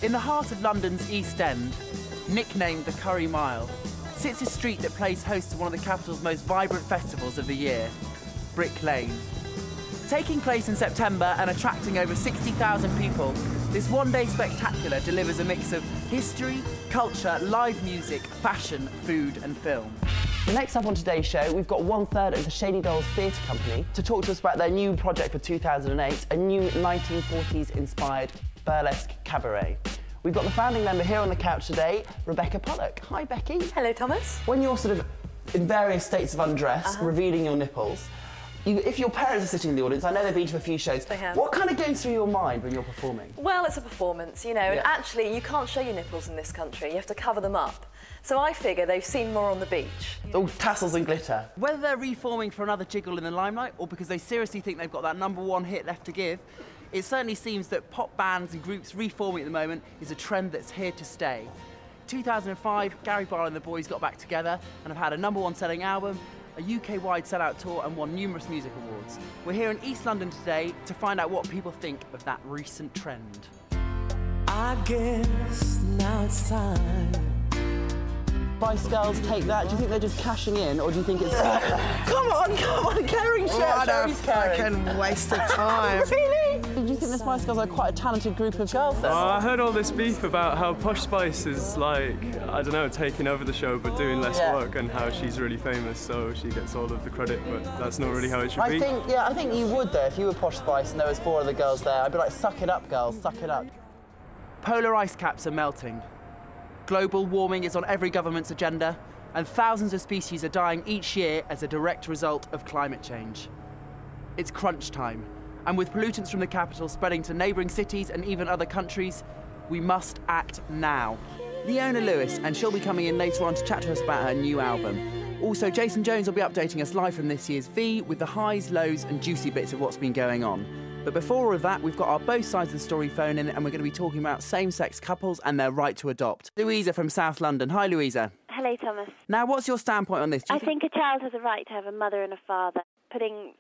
In the heart of London's East End, nicknamed the Curry Mile, sits a street that plays host to one of the capital's most vibrant festivals of the year, Brick Lane. Taking place in September and attracting over 60,000 people, this one-day spectacular delivers a mix of history, culture, live music, fashion, food and film. Next up on today's show, we've got 1/3 of the Shady Dolls Theatre Company to talk to us about their new project for 2008, a new 1940s-inspired burlesque cabaret. We've got the founding member here on the couch today, Rebecca Pollock. Hi, Becky. Hello, Thomas. When you're sort of in various states of undress, revealing your nipples, if your parents are sitting in the audience, I know they've been to a few shows, They have. What kind of goes through your mind when you're performing? Well, it's a performance, you know, and actually you can't show your nipples in this country, you have to cover them up. So I figure they've seen more on the beach. All tassels and glitter. Whether they're reforming for another jiggle in the limelight or because they seriously think they've got that #1 hit left to give, it certainly seems that pop bands and groups reforming at the moment is a trend that's here to stay. 2005, Gary Barlow and the boys got back together and have had a #1 selling album, a UK-wide sellout tour and won numerous music awards. We're here in East London today to find out what people think of that recent trend. I guess now it's time. Spice Girls take that. Do you think they're just cashing in, or do you think it's... Come on, caring shit. What a fucking waste of time. Really? Do you think the Spice Girls are quite a talented group of girls then? I heard all this beef about how Posh Spice is like, I don't know, taking over the show but doing less work, and how she's really famous, so she gets all of the credit, but that's not really how it should be. I think you would though, if you were Posh Spice and there was 4 other girls there. I'd be like, suck it up, girls, suck it up. Polar ice caps are melting. Global warming is on every government's agenda, and thousands of species are dying each year as a direct result of climate change. It's crunch time, and with pollutants from the capital spreading to neighbouring cities and even other countries, we must act now. Leona Lewis, and she'll be coming in later on to chat to us about her new album. Also, Jason Jones will be updating us live from this year's V with the highs, lows and juicy bits of what's been going on. But before all of that, we've got our both sides of the story phone in, and we're going to be talking about same-sex couples and their right to adopt. Louisa from South London. Hi, Louisa. Hello, Thomas. Now, what's your standpoint on this? I think a child has a right to have a mother and a father. Putting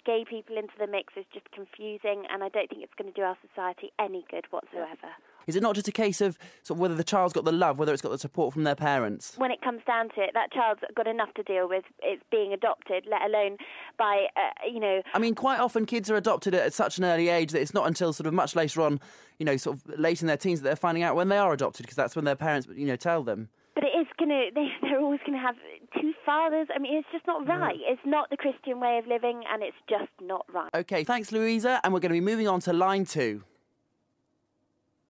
gay people into the mix is just confusing, and I don't think it's going to do our society any good whatsoever. Is it not just a case of sort of whether the child's got the love, whether it's got the support from their parents? When it comes down to it, that child's got enough to deal with. It's being adopted, let alone by, you know... I mean, quite often kids are adopted at such an early age that it's not until sort of much later on, you know, sort of late in their teens that they're finding out when they are adopted, because that's when their parents, you know, tell them. But it is going to... They're always going to have 2 fathers. I mean, it's just not right. It's not the Christian way of living, and it's just not right. OK, thanks, Louisa, and we're going to be moving on to line 2.